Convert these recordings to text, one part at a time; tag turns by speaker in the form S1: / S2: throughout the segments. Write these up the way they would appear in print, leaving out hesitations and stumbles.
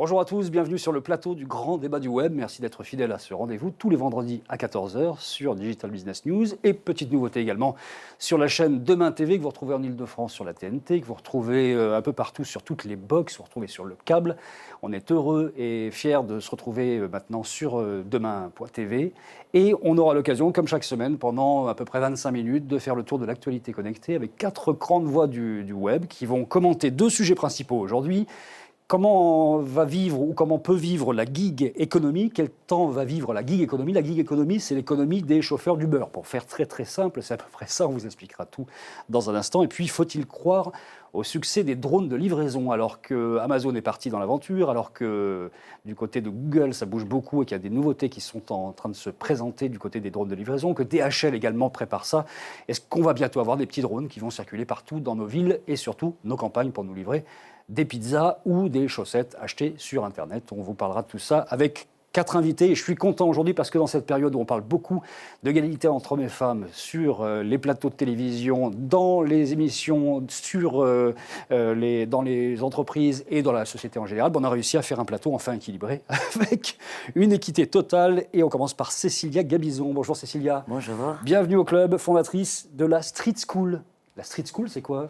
S1: Bonjour à tous, bienvenue sur le plateau du grand débat du web. Merci d'être fidèles à ce rendez-vous tous les vendredis à 14 h sur Digital Business News. Et petite nouveauté également sur la chaîne Demain TV que vous retrouvez en Ile-de-France sur la TNT, que vous retrouvez un peu partout sur toutes les box, vous retrouvez sur le câble. On est heureux et fiers de se retrouver maintenant sur demain.tv. Et on aura l'occasion, comme chaque semaine, pendant à peu près 25 minutes, de faire le tour de l'actualité connectée avec 4 grandes voix du web qui vont commenter 2 sujets principaux aujourd'hui. Comment va vivre ou comment peut vivre la gig économie? Quel temps va vivre la gig économie? La gig économie, c'est l'économie des chauffeurs d'Uber. Pour faire très très simple, c'est à peu près ça, on vous expliquera tout dans un instant. Et puis, faut-il croire au succès des drones de livraison, alors que Amazon est parti dans l'aventure, alors que du côté de Google, ça bouge beaucoup et qu'il y a des nouveautés qui sont en train de se présenter du côté des drones de livraison, que DHL également prépare ça. Est-ce qu'on va bientôt avoir des petits drones qui vont circuler partout dans nos villes et surtout nos campagnes pour nous livrer des pizzas ou des chaussettes achetées sur Internet? On vous parlera de tout ça avec 4 invités. Et je suis content aujourd'hui parce que dans cette période où on parle beaucoup d'égalité entre hommes et femmes sur les plateaux de télévision, dans les émissions, dans les entreprises et dans la société en général, on a réussi à faire un plateau enfin équilibré avec une équité totale. Et on commence par Cécilia Gabizon. Bonjour Cécilia.
S2: Bonjour.
S1: Bienvenue au club, fondatrice de la Street School. La Street School, c'est quoi ?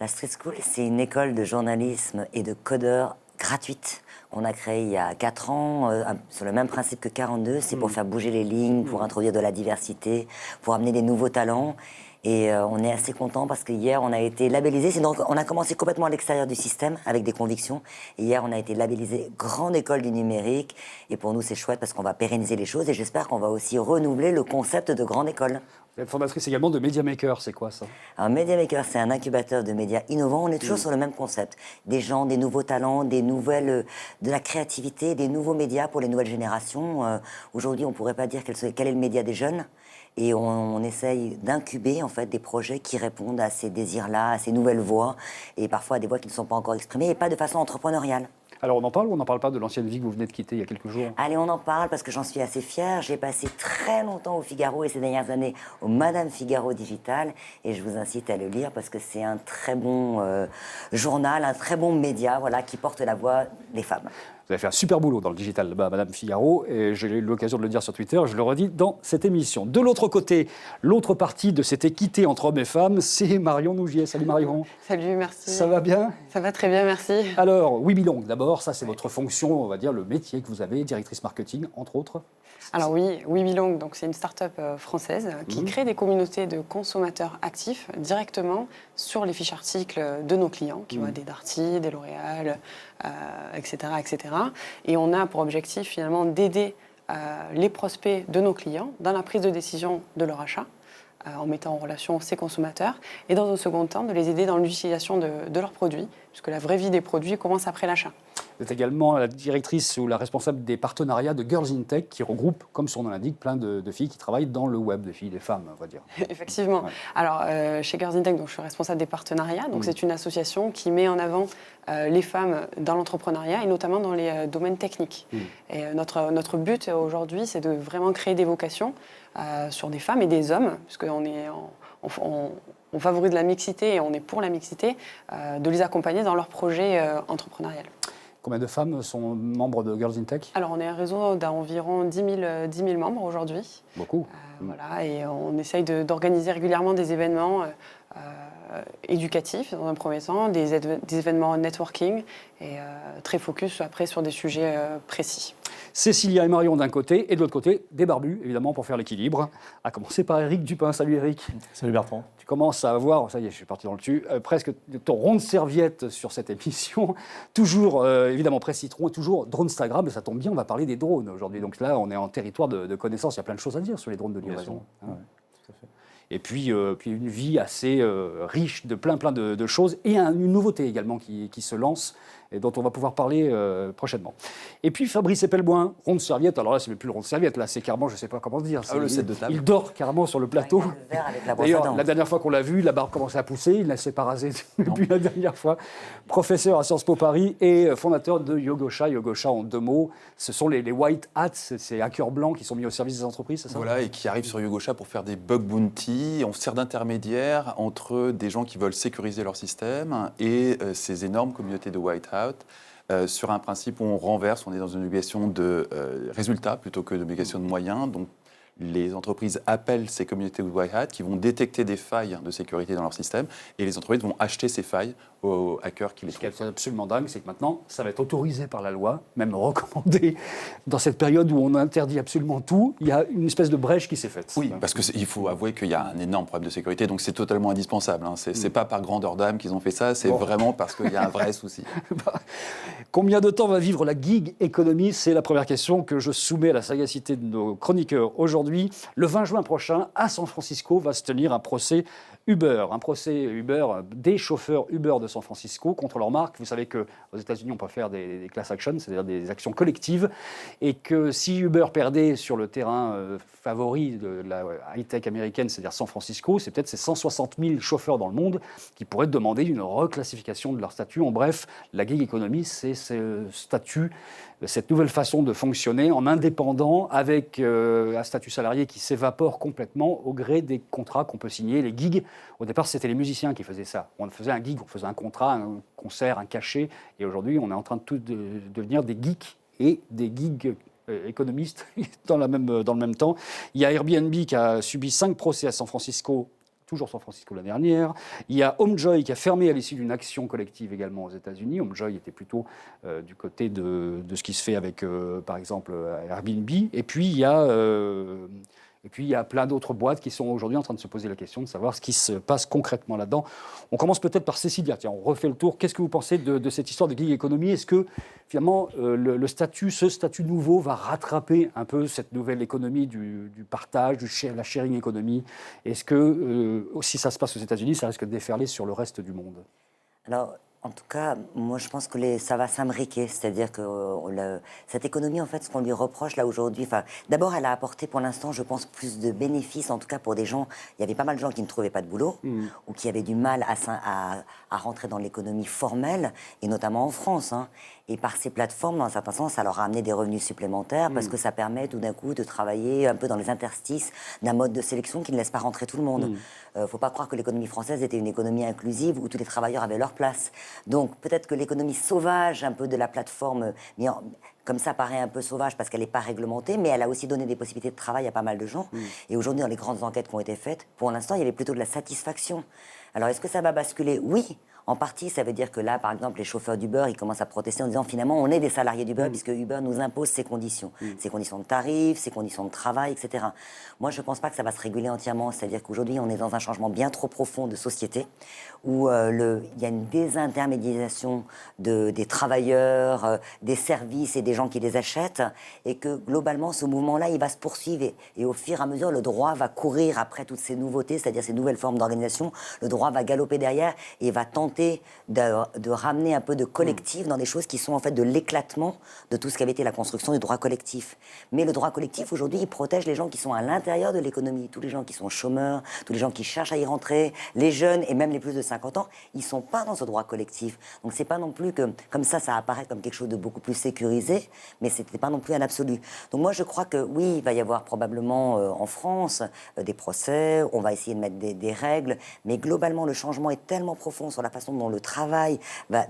S2: La Street School, c'est une école de journalisme et de codeurs gratuite qu'on a créée il y a 4 ans, sur le même principe que 42. C'est pour faire bouger les lignes, pour introduire de la diversité, pour amener des nouveaux talents. Et on est assez content parce que hier, on a été labellisé. Donc, on a commencé complètement à l'extérieur du système avec des convictions. Et hier, on a été labellisé Grande École du Numérique. Et pour nous, c'est chouette parce qu'on va pérenniser les choses. Et j'espère qu'on va aussi renouveler le concept de Grande École.
S1: Vous êtes fondatrice également de Media Maker, c'est quoi ça?
S2: Alors, Media Maker, c'est un incubateur de médias innovants. On est toujours sur le même concept. Des gens, des nouveaux talents, des nouvelles, de la créativité, des nouveaux médias pour les nouvelles générations. Aujourd'hui, on ne pourrait pas dire quel est le média des jeunes. Et on essaye d'incuber en fait des projets qui répondent à ces désirs-là, à ces nouvelles voies, et parfois à des voies qui ne sont pas encore exprimées, et pas de façon entrepreneuriale.
S1: Alors on en parle ou on n'en parle pas de l'ancienne vie que vous venez de quitter il y a quelques jours?
S2: Allez, on en parle parce que j'en suis assez fière. J'ai passé très longtemps au Figaro et ces dernières années au Madame Figaro Digital. Et je vous incite à le lire parce que c'est un très bon journal, un très bon média voilà, qui porte la voix des femmes.
S1: Vous avez fait un super boulot dans le digital là-bas, Madame Figaro, et j'ai eu l'occasion de le dire sur Twitter, je le redis dans cette émission. De l'autre côté, l'autre partie de cette équité entre hommes et femmes, c'est Marion Nougier. Salut Marion.
S3: Salut, merci.
S1: Ça va bien?
S3: Ça va très bien, merci.
S1: Alors, We Belong, d'abord, ça c'est votre fonction, on va dire, le métier que vous avez, directrice marketing, entre autres.
S3: Alors oui, We Belong, donc c'est une start-up française qui crée des communautés de consommateurs actifs directement sur les fiches articles de nos clients, qui ont des Darty, des L'Oréal, etc., etc. Et on a pour objectif finalement d'aider les prospects de nos clients dans la prise de décision de leur achat, en mettant en relation ces consommateurs, et dans un second temps, de les aider dans l'utilisation de leurs produits, puisque la vraie vie des produits commence après l'achat.
S1: Vous êtes également la directrice ou la responsable des partenariats de Girls in Tech, qui regroupe, comme son nom l'indique, plein de filles qui travaillent dans le web, des filles, des femmes, on va dire.
S3: Effectivement. Ouais. Alors, chez Girls in Tech, donc, je suis responsable des partenariats. Donc, c'est une association qui met en avant les femmes dans l'entrepreneuriat et notamment dans les domaines techniques. Et notre but aujourd'hui, c'est de vraiment créer des vocations sur des femmes et des hommes, puisqu'on est on favorise la mixité et on est pour la mixité, de les accompagner dans leur projet entrepreneurial.
S1: Combien de femmes sont membres de Girls in Tech? Alors,
S3: on est un réseau d'environ 10 000 membres aujourd'hui.
S1: Beaucoup.
S3: Voilà, et on essaye d'organiser régulièrement des événements éducatifs, dans un premier temps, des événements networking, et très focus après sur des sujets précis.
S1: Cécilia et Marion d'un côté, et de l'autre côté, des barbus, évidemment, pour faire l'équilibre. À commencer par Eric Dupin. Salut Eric.
S4: Salut Bertrand.
S1: Tu commences à avoir, ça y est, je suis parti dans le dessus, presque ton rond de serviette sur cette émission. Toujours, évidemment, Presse Citron et toujours Dronestagram. Et ça tombe bien, on va parler des drones aujourd'hui. Donc là, on est en territoire de connaissances. Il y a plein de choses à dire sur les drones de livraison.
S4: Ouais, tout à fait.
S1: Et puis une vie assez riche de plein de choses. Et une nouveauté également qui se lance et dont on va pouvoir parler prochainement. Et puis Fabrice Epelboin, rond de serviette. Alors là, c'est même plus le rond de serviette, là, c'est carrément, je ne sais pas comment dire.
S4: Le set de table.
S1: Il dort carrément sur le plateau. D'ailleurs, la dernière fois qu'on l'a vu, la barbe commençait à pousser. Il ne s'est pas rasé depuis la dernière fois. Professeur à Sciences Po Paris et fondateur de Yogosha. Yogosha, en 2 mots, ce sont les white hats, ces hackers blancs qui sont mis au service des entreprises, c'est ça?
S4: Voilà, et qui arrivent sur Yogosha pour faire des bug bounty. On sert d'intermédiaire entre des gens qui veulent sécuriser leur système et ces énormes communautés de white hat sur un principe où on renverse, on est dans une obligation de résultats plutôt que d'obligation de moyens. Donc, les entreprises appellent ces communautés de white hat qui vont détecter des failles de sécurité dans leur système et les entreprises vont acheter ces failles aux hackers qui les
S1: Ce qui
S4: trouvent.
S1: est absolument dingue, c'est que maintenant, ça va être autorisé par la loi, même recommandé. Dans cette période où on interdit absolument tout, il y a une espèce de brèche qui s'est faite.
S4: Oui, parce qu'il faut avouer qu'il y a un énorme problème de sécurité, donc c'est totalement indispensable. Hein. C'est pas par grandeur d'âme qu'ils ont fait ça, c'est vraiment parce qu'il y a un vrai souci.
S1: Combien de temps va vivre la gig economy? C'est la première question que je soumets à la sagacité de nos chroniqueurs aujourd'hui. Le 20 juin prochain, à San Francisco, va se tenir un procès Uber. Un procès Uber des chauffeurs Uber de San Francisco contre leur marque. Vous savez qu'aux États-Unis, on peut faire des class actions, c'est-à-dire des actions collectives, et que si Uber perdait sur le terrain favori de la high-tech américaine, c'est-à-dire San Francisco, c'est peut-être ces 160 000 chauffeurs dans le monde qui pourraient demander une reclassification de leur statut. En bref, la gig economy, c'est ce statut, cette nouvelle façon de fonctionner en indépendant avec un statut salarié qui s'évapore complètement au gré des contrats qu'on peut signer. Les gigs, au départ, c'était les musiciens qui faisaient ça. On faisait un gig, on faisait un contrat, un concert, un cachet. Et aujourd'hui, on est en train de devenir des geeks et des gigs économistes dans le même temps. Il y a Airbnb qui a subi 5 procès à San Francisco, toujours San Francisco la dernière. Il y a HomeJoy qui a fermé à l'issue d'une action collective également aux États-Unis. HomeJoy était plutôt du côté de ce qui se fait avec, par exemple, Airbnb. Et puis, il y a plein d'autres boîtes qui sont aujourd'hui en train de se poser la question de savoir ce qui se passe concrètement là-dedans. On commence peut-être par Cécilia. Tiens, on refait le tour. Qu'est-ce que vous pensez de cette histoire de gig economy? Est-ce que, finalement, ce statut nouveau va rattraper un peu cette nouvelle économie du partage, la sharing economy? Est-ce que, si ça se passe aux États-Unis, ça risque de déferler sur le reste du monde?
S2: Alors, en tout cas, moi je pense que ça va s'imbriquer, c'est-à-dire que cette économie, en fait, ce qu'on lui reproche là aujourd'hui, d'abord elle a apporté pour l'instant, je pense, plus de bénéfices, en tout cas pour des gens, il y avait pas mal de gens qui ne trouvaient pas de boulot, ou qui avaient du mal à rentrer dans l'économie formelle, et notamment en France, hein. Et par ces plateformes, dans un certain sens, ça leur a amené des revenus supplémentaires parce que ça permet tout d'un coup de travailler un peu dans les interstices d'un mode de sélection qui ne laisse pas rentrer tout le monde. Faut pas croire que l'économie française était une économie inclusive où tous les travailleurs avaient leur place. Donc peut-être que l'économie sauvage un peu de la plateforme, comme ça paraît un peu sauvage parce qu'elle n'est pas réglementée, mais elle a aussi donné des possibilités de travail à pas mal de gens. Et aujourd'hui, dans les grandes enquêtes qui ont été faites, pour l'instant, il y avait plutôt de la satisfaction. Alors est-ce que ça va basculer? Oui. En partie, ça veut dire que là, par exemple, les chauffeurs d'Uber, ils commencent à protester en disant finalement, on est des salariés d'Uber puisque Uber nous impose ses conditions de tarifs, ses conditions de travail, etc. Moi, je ne pense pas que ça va se réguler entièrement. C'est-à-dire qu'aujourd'hui, on est dans un changement bien trop profond de société où il y a une désintermédiation des travailleurs, des services et des gens qui les achètent et que globalement, ce mouvement-là, il va se poursuivre et au fur et à mesure, le droit va courir après toutes ces nouveautés, c'est-à-dire ces nouvelles formes d'organisation. Le droit va galoper derrière et va tenter de ramener un peu de collectif dans des choses qui sont en fait de l'éclatement de tout ce qu'avait été la construction du droit collectif. Mais le droit collectif, aujourd'hui, il protège les gens qui sont à l'intérieur de l'économie, tous les gens qui sont chômeurs, tous les gens qui cherchent à y rentrer, les jeunes et même les plus de 50 ans, ils ne sont pas dans ce droit collectif. Donc c'est pas non plus que, comme ça apparaît comme quelque chose de beaucoup plus sécurisé, mais c'était pas non plus un absolu. Donc moi je crois que oui, il va y avoir probablement en France des procès, on va essayer de mettre des règles, mais globalement le changement est tellement profond sur la façon dont le travail,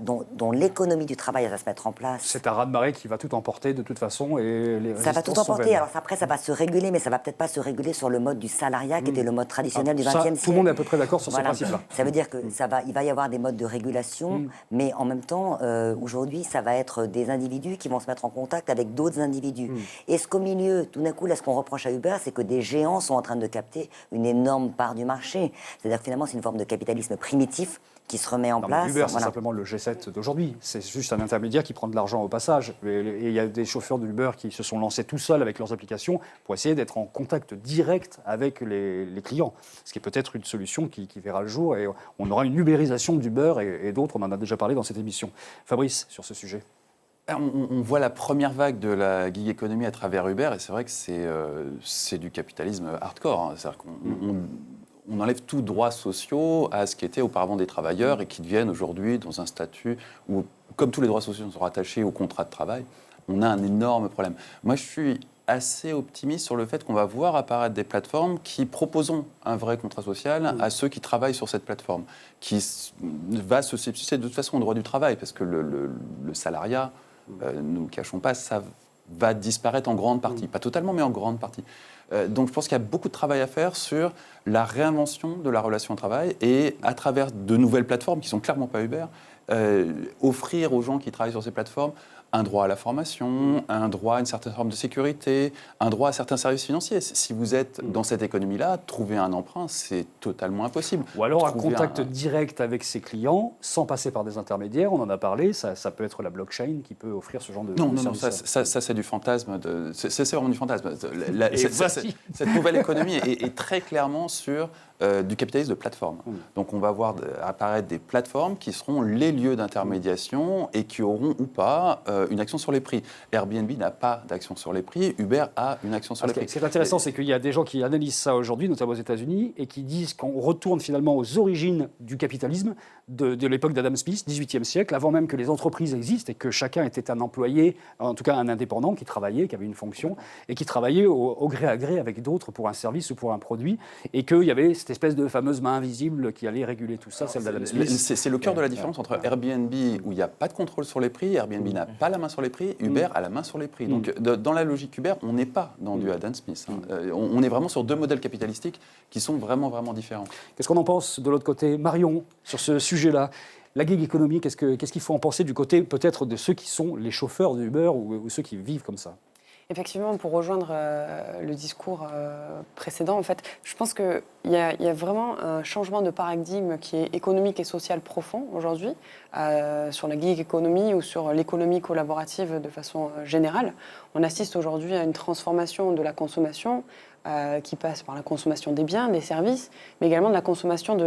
S2: dont l'économie du travail va se mettre en place.
S1: C'est un raz-de-marée qui va tout emporter de toute façon. Et les
S2: ça va tout emporter. Alors après, ça va se réguler, mais ça va peut-être pas se réguler sur le mode du salariat qui était le mode traditionnel du XXe siècle.
S1: Tout le monde est à peu près d'accord sur ce principe-là.
S2: Ça veut dire que il va y avoir des modes de régulation, mais en même temps, aujourd'hui, ça va être des individus qui vont se mettre en contact avec d'autres individus. Est-ce qu'au milieu, tout d'un coup, là, ce qu'on reproche à Uber, c'est que des géants sont en train de capter une énorme part du marché. C'est-à-dire que finalement, c'est une forme de capitalisme primitif qui se remet en place.
S1: Uber, c'est simplement le G7 d'aujourd'hui. C'est juste un intermédiaire qui prend de l'argent au passage. Et il y a des chauffeurs de Uber qui se sont lancés tout seuls avec leurs applications pour essayer d'être en contact direct avec les clients. Ce qui est peut-être une solution qui verra le jour. Et on aura une ubérisation d'Uber et d'autres. On en a déjà parlé dans cette émission. Fabrice, sur ce sujet.
S4: On voit la première vague de la gig economy à travers Uber. Et c'est vrai que c'est du capitalisme hardcore. Hein. C'est-à-dire qu'on enlève tous droits sociaux à ce qui était auparavant des travailleurs et qui deviennent aujourd'hui dans un statut où, comme tous les droits sociaux sont rattachés au contrat de travail, on a un énorme problème. Moi, je suis assez optimiste sur le fait qu'on va voir apparaître des plateformes qui proposeront un vrai contrat social à ceux qui travaillent sur cette plateforme, va se substituer de toute façon au droit du travail, parce que le salariat, ne nous cachons pas, ça va disparaître en grande partie. Pas totalement, mais en grande partie. Donc je pense qu'il y a beaucoup de travail à faire sur la réinvention de la relation au travail et à travers de nouvelles plateformes qui ne sont clairement pas Uber, offrir aux gens qui travaillent sur ces plateformes un droit à la formation, un droit à une certaine forme de sécurité, un droit à certains services financiers. Si vous êtes dans cette économie-là, trouver un emprunt, c'est totalement impossible.
S1: Ou alors un contact direct avec ses clients, sans passer par des intermédiaires, on en a parlé, ça peut être la blockchain qui peut offrir ce genre de
S4: Non,
S1: service.
S4: ça c'est du fantasme. C'est vraiment du fantasme. Cette nouvelle économie est très clairement sur du capitalisme de plateforme. Donc on va voir apparaître des plateformes qui seront les lieux d'intermédiation et qui auront ou pas une action sur les prix. Airbnb n'a pas d'action sur les prix, Uber a une action sur les prix.
S1: Ce qui est intéressant, c'est qu'il y a des gens qui analysent ça aujourd'hui, notamment aux États-Unis, et qui disent qu'on retourne finalement aux origines du capitalisme de l'époque d'Adam Smith, 18e siècle, avant même que les entreprises existent et que chacun était un employé, en tout cas un indépendant qui travaillait, qui avait une fonction, et qui travaillait au gré à gré avec d'autres pour un service ou pour un produit, et qu'il y avait cette espèce de fameuse main invisible qui allait réguler tout ça, celle d'Adam Smith.
S4: C'est le cœur de la différence entre Airbnb, où il n'y a pas de contrôle sur les prix, Airbnb n'a pas la main sur les prix, Uber a la main sur les prix. Donc dans la logique Uber, on n'est pas dans du Adam Smith. On est vraiment sur deux modèles capitalistiques qui sont vraiment, vraiment différents.
S1: Qu'est-ce qu'on en pense de l'autre côté, Marion, sur ce sujet-là? La gig économie, qu'est-ce qu'il faut en penser du côté peut-être de ceux qui sont les chauffeurs d'Uber ou ceux qui vivent comme ça?
S3: Effectivement, pour rejoindre le discours précédent, en fait, je pense qu'il y a vraiment un changement de paradigme qui est économique et social profond aujourd'hui sur la gig economy ou sur l'économie collaborative de façon générale. On assiste aujourd'hui à une transformation de la consommation qui passe par la consommation des biens, des services, mais également de la consommation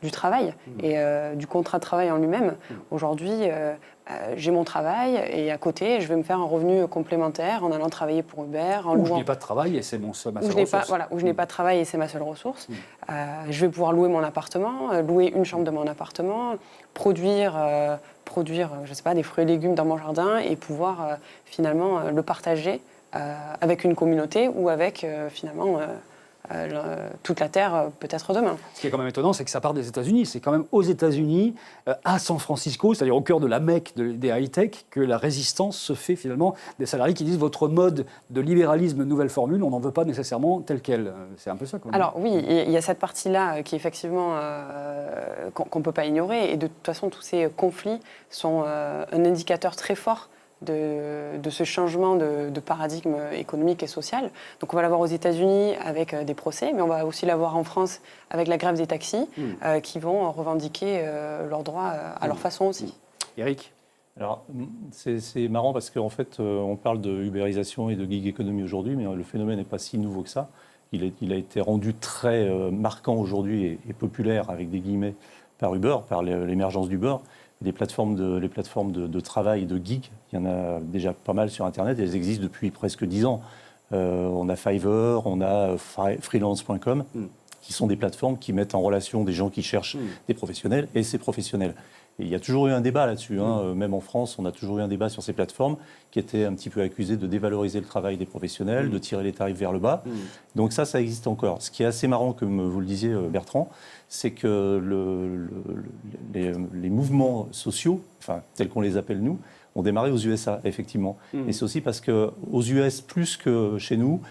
S3: du travail et du contrat de travail en lui-même. Aujourd'hui, j'ai mon travail et à côté, je vais me faire un revenu complémentaire en allant travailler pour Uber, en louant.
S1: Je n'ai pas de travail et c'est ma seule ressource.
S3: Où je n'ai pas de travail et c'est ma seule ressource. Je vais pouvoir louer mon appartement, louer une chambre de mon appartement, produire je sais pas, des fruits et légumes dans mon jardin et pouvoir finalement le partager avec une communauté ou avec finalement toute la Terre peut-être demain.
S1: Ce qui est quand même étonnant, c'est que ça part des États-Unis. C'est quand même aux États-Unis, à San Francisco, c'est-à-dire au cœur de la Mecque des high-tech, que la résistance se fait finalement des salariés qui disent votre mode de libéralisme nouvelle formule, on n'en veut pas nécessairement tel quel. C'est un peu ça quand même.
S3: Alors oui, il y a cette partie-là qui effectivement qu'on ne peut pas ignorer. Et de toute façon, tous ces conflits sont un indicateur très fort de ce changement de paradigme économique et social. Donc on va l'avoir aux États-Unis avec des procès, mais on va aussi l'avoir en France avec la grève des taxis qui vont revendiquer leurs droits à leur façon aussi.
S1: Eric ?
S5: Alors, c'est marrant parce qu'en fait, on parle de ubérisation et de gig economy aujourd'hui, mais le phénomène n'est pas si nouveau que ça. Il a été rendu très marquant aujourd'hui et populaire, avec des guillemets, par Uber, par l'émergence d'Uber. Les plateformes de travail de gig, il y en a déjà pas mal sur Internet, elles existent depuis presque 10 ans. On a Fiverr, on a freelance.com, qui sont des plateformes qui mettent en relation des gens qui cherchent des professionnels et ces professionnels. Et il y a toujours eu un débat là-dessus, même en France, on a toujours eu un débat sur ces plateformes qui étaient un petit peu accusées de dévaloriser le travail des professionnels, de tirer les tarifs vers le bas. Donc ça existe encore. Ce qui est assez marrant, comme vous le disiez Bertrand, c'est que les mouvements sociaux, enfin, tels qu'on les appelle nous, ont démarré aux USA, effectivement. Et c'est aussi parce qu'aux US, plus que chez nous,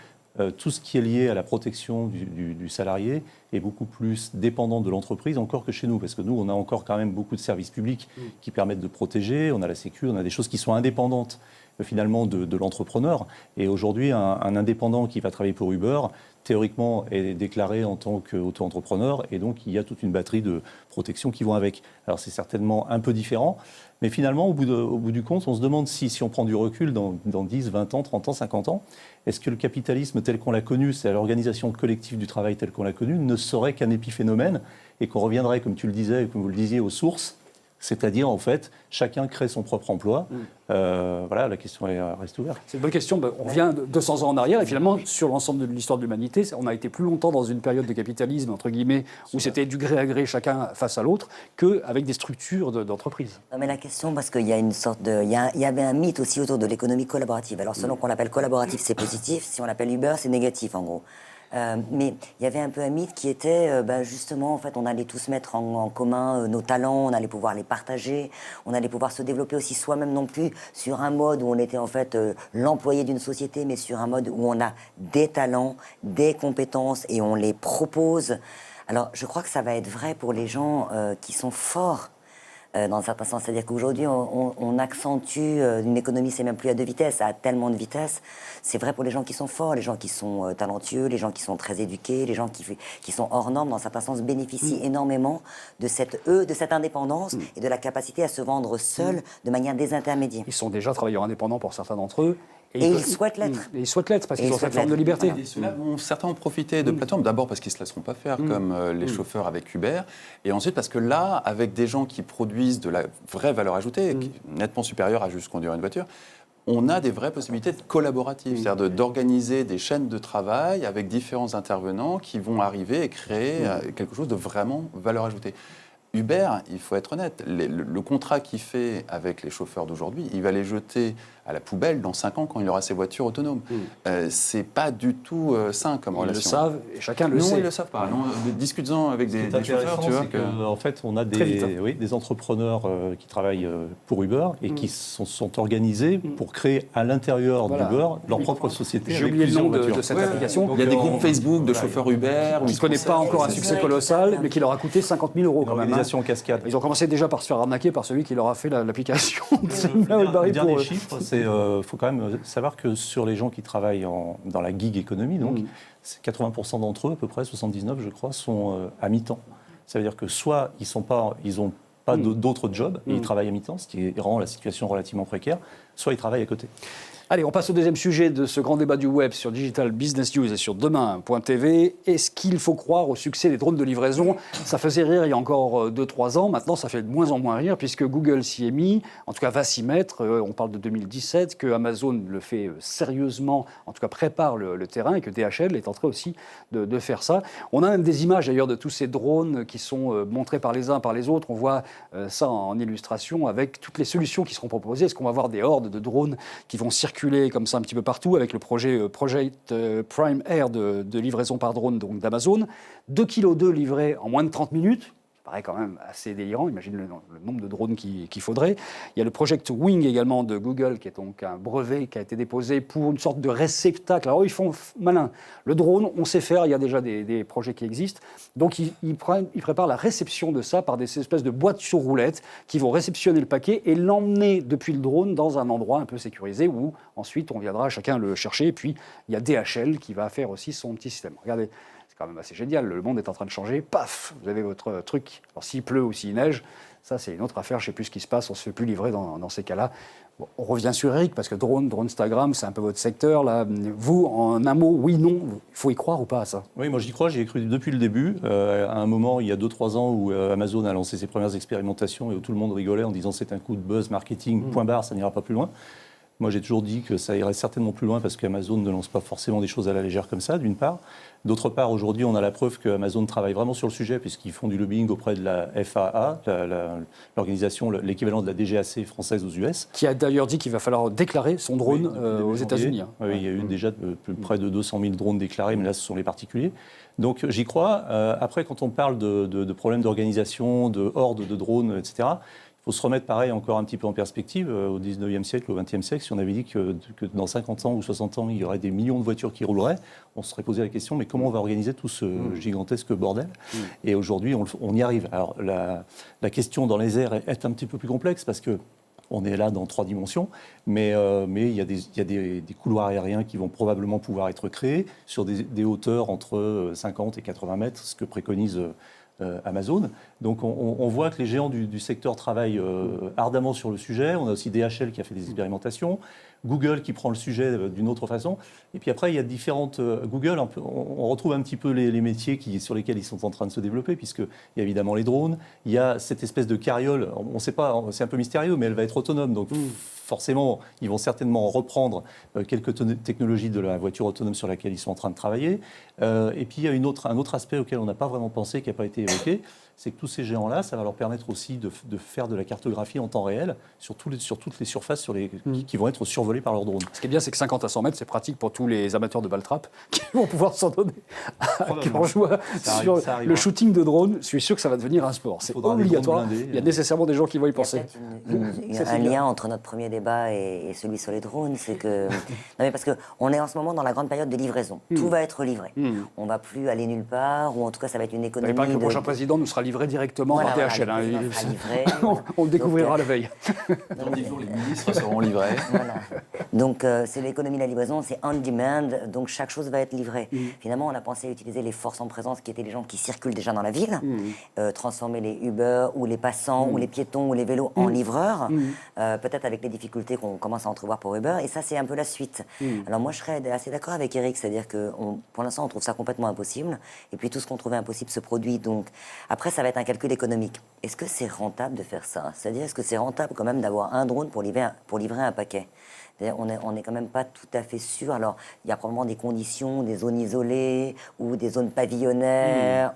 S5: tout ce qui est lié à la protection du salarié est beaucoup plus dépendant de l'entreprise encore que chez nous, parce que nous, on a encore quand même beaucoup de services publics qui permettent de protéger, on a la sécu, on a des choses qui sont indépendantes finalement de l'entrepreneur. Et aujourd'hui, un indépendant qui va travailler pour Uber, théoriquement, est déclaré en tant qu'auto-entrepreneur, et donc il y a toute une batterie de protections qui vont avec. Alors c'est certainement un peu différent, mais finalement, au bout du compte, on se demande si on prend du recul dans 10, 20 ans, 30 ans, 50 ans, est-ce que le capitalisme tel qu'on l'a connu, c'est l'organisation collective du travail telle qu'on l'a connu, ne serait qu'un épiphénomène, et qu'on reviendrait, comme tu le disais, et comme vous le disiez, aux sources, C'est-à-dire, en fait, chacun crée son propre emploi. Voilà, la question reste ouverte.
S1: C'est une bonne question. On vient de 200 ans en arrière et finalement, sur l'ensemble de l'histoire de l'humanité, on a été plus longtemps dans une période de capitalisme, entre guillemets, où c'était du gré à gré, chacun face à l'autre, qu'avec des structures d'entreprise.
S2: Non, mais la question, parce qu'il y a une sorte de... Il y avait un mythe aussi autour de l'économie collaborative. Alors, selon qu'on l'appelle collaboratif, c'est positif. Si on l'appelle Uber, c'est négatif, en gros. Mais il y avait un peu un mythe qui était, justement, en fait, on allait tous mettre en commun nos talents, on allait pouvoir les partager, on allait pouvoir se développer aussi soi-même, non plus sur un mode où on était en fait l'employé d'une société, mais sur un mode où on a des talents, des compétences et on les propose. Alors, je crois que ça va être vrai pour les gens qui sont forts. Dans un certain sens, c'est-à-dire qu'aujourd'hui, on accentue une économie, c'est même plus à 2 vitesses, ça a tellement de vitesses. C'est vrai pour les gens qui sont forts, les gens qui sont talentueux, les gens qui sont très éduqués, les gens qui sont hors normes, dans un certain sens, bénéficient énormément de cette indépendance et de la capacité à se vendre seuls de manière désintermédiaire.
S1: Ils sont déjà travailleurs indépendants pour certains d'entre eux.
S2: Et ils souhaitent l'être.
S1: Et ils souhaitent l'être parce qu'ils ont cette forme de liberté.
S4: Et ceux-là vont certains ont profité de plateformes, d'abord parce qu'ils ne se laisseront pas faire, comme les chauffeurs avec Uber, et ensuite parce que là, avec des gens qui produisent de la vraie valeur ajoutée, qui est nettement supérieure à juste conduire une voiture, on a des vraies possibilités collaboratives, c'est-à-dire d'organiser des chaînes de travail avec différents intervenants qui vont arriver et créer quelque chose de vraiment valeur ajoutée. Uber, il faut être honnête, le contrat qu'il fait avec les chauffeurs d'aujourd'hui, il va les jeter à la poubelle dans 5 ans quand il aura ses voitures autonomes. C'est pas du tout sain comme relation.
S1: Ils le savent et chacun le sait.
S4: Non, ils le savent pas. Discutons avec des chauffeurs, tu vois.
S5: En fait, on a des entrepreneurs qui travaillent pour Uber et qui sont organisés pour créer à l'intérieur d'Uber leur propre société.
S1: J'ai oublié le nom de cette application.
S4: Il y a des groupes Facebook de chauffeurs Uber.
S1: Qui ne connaît pas encore un succès colossal, mais qui leur a coûté 50 000 euros quand même.
S5: Organisation en cascade.
S1: Ils ont commencé déjà par se faire arnaquer par celui qui leur a fait l'application.
S5: Le dernier chiffre, il faut quand même savoir que sur les gens qui travaillent dans la gig économie, donc, 80% d'entre eux, à peu près 79 je crois, sont à mi-temps. Ça veut dire que soit ils n'ont pas d'autres jobs et ils travaillent à mi-temps, ce qui rend la situation relativement précaire, soit ils travaillent à côté.
S1: Allez, on passe au deuxième sujet de ce grand débat du web sur Digital Business News et sur demain.tv. Est-ce qu'il faut croire au succès des drones de livraison ? Ça faisait rire il y a encore 2-3 ans. Maintenant, ça fait de moins en moins rire puisque Google s'y est mis, en tout cas va s'y mettre. On parle de 2017, que Amazon le fait sérieusement, en tout cas prépare le terrain et que DHL est en train aussi de faire ça. On a même des images d'ailleurs de tous ces drones qui sont montrés par les uns, par les autres. On voit ça en illustration avec toutes les solutions qui seront proposées. Est-ce qu'on va avoir des hordes de drones qui vont circuler comme ça un petit peu partout avec le projet Project Prime Air de livraison par drone donc d'Amazon. 2,2 kg livrés en moins de 30 minutes. Ça paraît quand même assez délirant, imagine le nombre de drones qu'il faudrait. Il y a le Project Wing également de Google, qui est donc un brevet qui a été déposé pour une sorte de réceptacle. Alors ils font malin. Le drone, on sait faire, il y a déjà des projets qui existent. Donc ils préparent la réception de ça par des espèces de boîtes sur roulettes qui vont réceptionner le paquet et l'emmener depuis le drone dans un endroit un peu sécurisé où ensuite on viendra chacun le chercher. Et puis il y a DHL qui va faire aussi son petit système. Regardez. C'est quand même assez génial, le monde est en train de changer, paf, vous avez votre truc. Alors s'il pleut ou s'il neige, ça c'est une autre affaire, je ne sais plus ce qui se passe, on ne se fait plus livrer dans ces cas-là. Bon, on revient sur Eric, parce que drone Instagram, c'est un peu votre secteur. Là. Vous, en un mot, oui, non, il faut y croire ou pas à ça ?
S5: Oui, moi j'y crois, j'y ai cru depuis le début. À un moment, il y a 2-3 ans, où Amazon a lancé ses premières expérimentations et où tout le monde rigolait en disant c'est un coup de buzz marketing, point barre, ça n'ira pas plus loin. Moi, j'ai toujours dit que ça irait certainement plus loin parce qu'Amazon ne lance pas forcément des choses à la légère comme ça, d'une part. D'autre part, aujourd'hui, on a la preuve qu'Amazon travaille vraiment sur le sujet puisqu'ils font du lobbying auprès de la FAA, l'organisation, l'équivalent de la DGAC française aux US.
S1: Qui a d'ailleurs dit qu'il va falloir déclarer son drone aux États-Unis. Hein.
S5: Oui, il y a eu déjà près de 200 000 drones déclarés, mais là, ce sont les particuliers. Donc, j'y crois. Après, quand on parle de problèmes d'organisation, de hordes de drones, etc., il faut se remettre pareil encore un petit peu en perspective. Au 19e siècle, au 20e siècle, si on avait dit que dans 50 ans ou 60 ans, il y aurait des millions de voitures qui rouleraient, on se serait posé la question, mais comment on va organiser tout ce gigantesque bordel ? Et aujourd'hui, on y arrive. Alors, la question dans les airs est un petit peu plus complexe parce que on est là dans 3 dimensions, mais il y a des couloirs aériens qui vont probablement pouvoir être créés sur des hauteurs entre 50 et 80 mètres, ce que préconise Amazon. Donc on voit que les géants du secteur travaillent ardemment sur le sujet. On a aussi DHL qui a fait des expérimentations. Google qui prend le sujet d'une autre façon. Et puis après, il y a différentes... Google, on retrouve un petit peu les métiers sur lesquels ils sont en train de se développer, puisqu'il y a évidemment les drones, il y a cette espèce de carriole, on ne sait pas, c'est un peu mystérieux, mais elle va être autonome. Donc forcément, ils vont certainement reprendre quelques technologies de la voiture autonome sur laquelle ils sont en train de travailler. Et puis il y a un autre aspect auquel on n'a pas vraiment pensé, qui n'a pas été évoqué, c'est que tous ces géants-là, ça va leur permettre aussi de faire de la cartographie en temps réel sur toutes les surfaces qui vont être survolées par leurs drones.
S1: Ce qui est bien, c'est que 50 à 100 mètres, c'est pratique pour tous les amateurs de ball-trap qui vont pouvoir s'en donner à cœur joie sur le shooting de drone. Je suis sûr que ça va devenir un sport. C'est obligatoire. Il y a nécessairement des gens qui vont y penser.
S2: Il y a un lien entre notre premier débat et celui sur les drones, c'est que... Non mais parce qu'on est en ce moment dans la grande période de livraison. Tout va être livré. On ne va plus aller nulle part, ou en tout cas ça va être une économie...
S1: Il paraît que le prochain président nous sera livré directement par DHL. On le découvrira la veille.
S4: Dans 10 jours, les ministres seront livrés.
S2: Voilà. Donc c'est l'économie de la livraison, c'est on demand, donc chaque chose va être livrée. Finalement, on a pensé à utiliser les forces en présence qui étaient les gens qui circulent déjà dans la ville, transformer les Uber ou les passants ou les piétons ou les vélos en livreurs, peut-être avec les difficultés qu'on commence à entrevoir pour Uber, et ça c'est un peu la suite. Alors moi je serais assez d'accord avec Eric, c'est-à-dire que pour l'instant on trouve ça complètement impossible, et puis tout ce qu'on trouvait impossible se produit, donc après ça va être un calcul économique. Est-ce que c'est rentable de faire ça? C'est-à-dire est-ce que c'est rentable quand même d'avoir un drone pour livrer un paquet? On n'est quand même pas tout à fait sûr. Alors, il y a probablement des conditions, des zones isolées ou des zones pavillonnaires.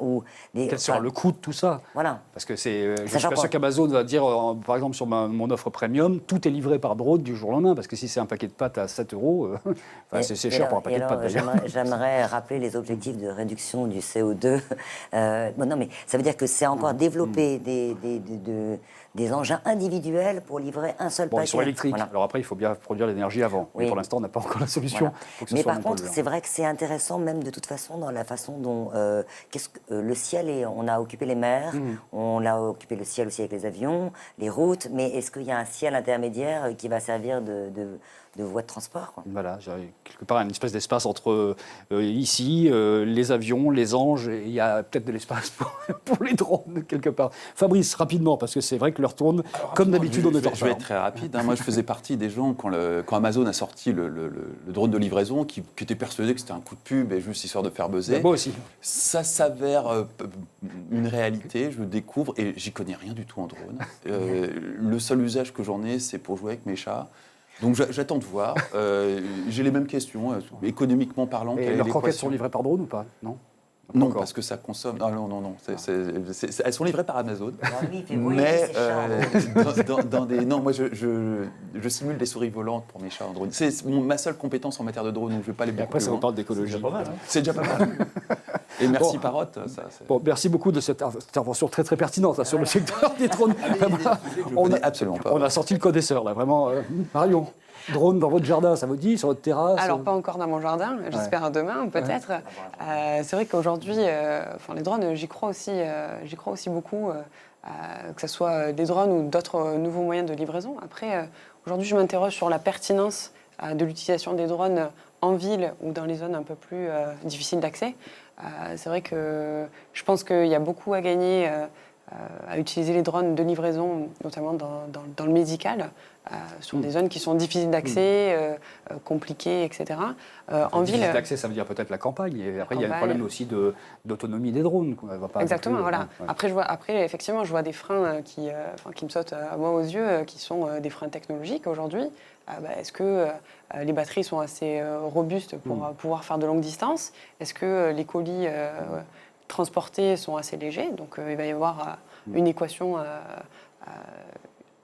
S1: Quel sera le coût de tout ça?
S2: Voilà.
S1: Parce que je suis pas sûr qu'Amazon va dire, par exemple, sur mon offre premium, tout est livré par drone du jour au lendemain. Parce que si c'est un paquet de pâtes à 7 €, c'est cher pour un paquet de pâtes d'ailleurs.
S2: J'aimerais rappeler les objectifs de réduction du CO2. Non, mais ça veut dire que c'est encore développer des engins individuels pour livrer un seul paquet.
S1: Ils sont électriques. Voilà. Alors après, il faut bien produire l'énergie avant. Oui. Mais pour l'instant, on n'a pas encore la solution.
S2: Voilà. Mais par contre, c'est vrai que c'est intéressant, même de toute façon, dans la façon dont le ciel on a occupé les mers, on a occupé le ciel aussi avec les avions, les routes, mais est-ce qu'il y a un ciel intermédiaire qui va servir de voie de transport, quoi?
S1: Voilà, quelque part une espèce d'espace entre ici, les avions, les anges, et il y a peut-être de l'espace pour les drones, quelque part. Fabrice, rapidement, parce que c'est vrai que l'heure tourne, comme d'habitude, on est en retard.
S4: Je vais être très rapide. Moi, je faisais partie des gens, quand Amazon a sorti le drone de livraison, qui étaient persuadés que c'était un coup de pub et juste histoire de faire buzzer.
S1: Moi aussi.
S4: Ça s'avère une réalité, je le découvre, et j'y connais rien du tout en drone. Le seul usage que j'en ai, c'est pour jouer avec mes chats. Donc j'attends de voir. J'ai les mêmes questions, économiquement parlant.
S1: Et leurs croquettes sont livrées par drone ou pas? Non.
S4: Non, parce que ça consomme. Ah, non. Elles sont livrées par Amazon.
S2: Oui,
S4: mais dans des. Non, moi je simule des souris volantes pour mes chats en drone. C'est ma seule compétence en matière de drone, donc je ne vais pas les beaucoup.
S1: Après, ça
S4: loin.
S1: vous parle d'écologie.
S5: C'est déjà pas mal.
S4: C'est déjà pas mal. Et merci Parotte.
S1: Merci beaucoup de cette intervention très très pertinente sur le secteur des drones.
S4: Absolument pas.
S1: On a sorti le connaisseur là, vraiment. Marion, drone dans votre jardin, ça vous dit, sur votre terrasse?
S3: Alors pas encore dans mon jardin, j'espère demain peut-être. C'est vrai qu'aujourd'hui, les drones, j'y crois aussi beaucoup, que ce soit des drones ou d'autres nouveaux moyens de livraison. Après, aujourd'hui, je m'interroge sur la pertinence de l'utilisation des drones en ville ou dans les zones un peu plus difficiles d'accès. C'est vrai que je pense qu'il y a beaucoup à gagner à utiliser les drones de livraison, notamment dans le médical, sur des zones qui sont difficiles d'accès, compliquées, etc. En ville,
S1: difficile d'accès, ça veut dire peut-être la campagne. Et après, il y a un problème aussi d'autonomie des drones.
S3: Exactement, voilà. Après, effectivement, je vois des freins qui me sautent moi aux yeux, qui sont des freins technologiques aujourd'hui. Est-ce que les batteries sont assez robustes pour pouvoir faire de longues distances? Est-ce que les colis transportés sont assez légers? Donc il va y avoir une équation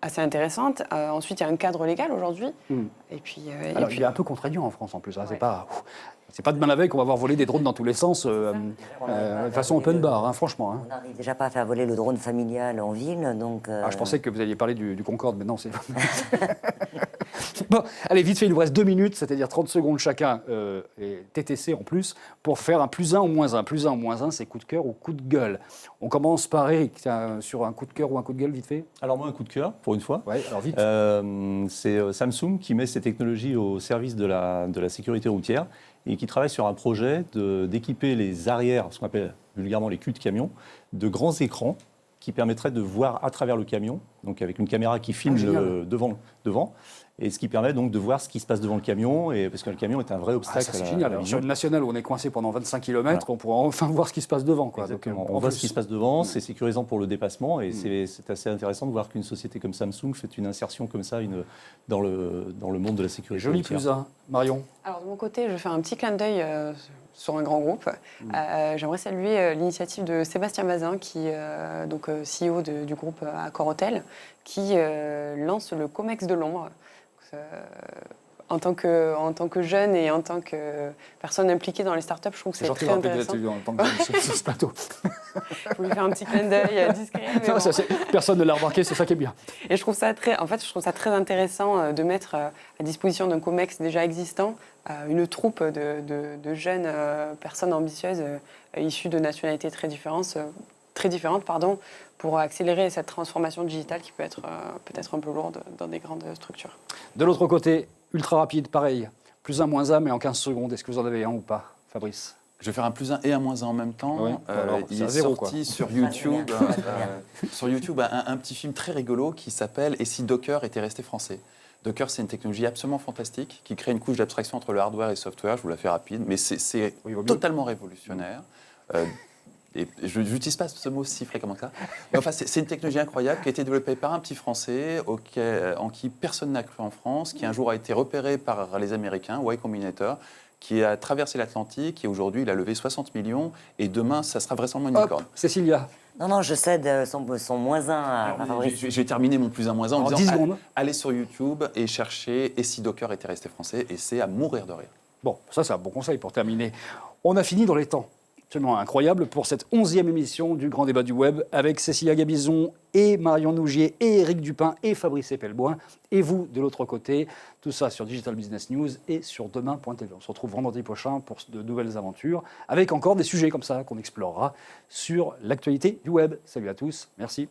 S3: assez intéressante. Ensuite, il y a un cadre légal aujourd'hui. Et puis,
S1: il est un peu contraignant en France en plus. C'est pas demain la veille qu'on va voir voler des drones dans tous les sens, de façon open bar, franchement.
S2: On n'arrive déjà pas à faire voler le drone familial en ville, donc...
S1: je pensais que vous alliez parler du Concorde, mais non, c'est... Bon, allez, vite fait, il nous reste 2 minutes, c'est-à-dire 30 secondes chacun, et TTC en plus, pour faire un +1 ou -1. +1 ou -1, c'est coup de cœur ou coup de gueule. On commence par Eric, sur un coup de cœur ou un coup de gueule, vite fait.
S5: Alors moi, un coup de cœur, pour une fois.
S1: Ouais, alors vite.
S5: C'est Samsung qui met ses technologies au service de la sécurité routière et qui travaille sur un projet d'équiper les arrières, ce qu'on appelle vulgairement les culs de camion, de grands écrans qui permettrait de voir à travers le camion, donc avec une caméra qui filme devant, et ce qui permet donc de voir ce qui se passe devant le camion, et, parce que le camion est un vrai obstacle.
S1: Ça, c'est génial. Alors, sur une nationale où on est coincé pendant 25 km, on pourra enfin voir ce qui se passe devant. Quoi.
S5: Exactement.
S1: Donc,
S5: on voit ce qui se passe devant, c'est sécurisant pour le dépassement, et c'est assez intéressant de voir qu'une société comme Samsung fait une insertion comme ça dans le monde de la sécurité.
S1: Joli
S5: routière.
S1: plus un. Marion.
S3: Alors de mon côté, je fais un petit clin d'œil sur un grand groupe. J'aimerais saluer l'initiative de Sébastien Bazin, qui donc CEO du groupe Accor Hotel, qui lance le COMEX de l'ombre. En tant que jeune et en tant que personne impliquée dans les startups, je trouve que c'est très intéressant.
S1: En tant que jeune sur ce plateau.
S3: Je voulais faire un petit clin d'œil discret. Mais
S1: Non,
S3: bon.
S1: personne ne l'a remarqué, c'est ça qui est bien.
S3: Et je trouve ça très intéressant de mettre à disposition d'un COMEX déjà existant une troupe de jeunes personnes ambitieuses issues de nationalités très différentes, pour accélérer cette transformation digitale qui peut être peut-être un peu lourde dans des grandes structures.
S1: De l'autre côté, ultra rapide, pareil. Plus un, moins un, mais en 15 secondes. Est-ce que vous en avez un ou pas, Fabrice?
S4: Je vais faire un plus 1 et un moins 1 en même temps.
S1: Oui, alors,
S4: il
S1: c'est
S4: est
S1: à zéro,
S4: sorti sur YouTube, sur YouTube un petit film très rigolo qui s'appelle « Et si Docker était resté français ?» Docker, c'est une technologie absolument fantastique qui crée une couche d'abstraction entre le hardware et le software. Je vous la fais rapide, mais c'est totalement révolutionnaire. Et je n'utilise pas ce mot si fréquemment que ça. Mais enfin, c'est une technologie incroyable qui a été développée par un petit Français en qui personne n'a cru en France, qui un jour a été repéré par les Américains, Y Combinator, qui a traversé l'Atlantique et aujourd'hui il a levé 60 millions et demain ça sera vraisemblablement une licorne.
S1: Cécilia.
S2: Non, je cède son moins 1 à Fabrice.
S4: Je vais terminer mon plus 1 moins 1 en
S1: En
S4: disant
S1: 10 secondes.
S4: allez sur YouTube et cherchez « Et si Docker était resté français ?» et c'est à mourir de rire.
S1: Bon, ça c'est un bon conseil pour terminer. On a fini dans les temps. Absolument incroyable pour cette 11e émission du Grand Débat du Web avec Cécilia Gabizon et Marion Nougier et Éric Dupin et Fabrice Epelboin et vous de l'autre côté. Tout ça sur Digital Business News et sur demain.tv. On se retrouve vendredi prochain pour de nouvelles aventures avec encore des sujets comme ça qu'on explorera sur l'actualité du web. Salut à tous, merci.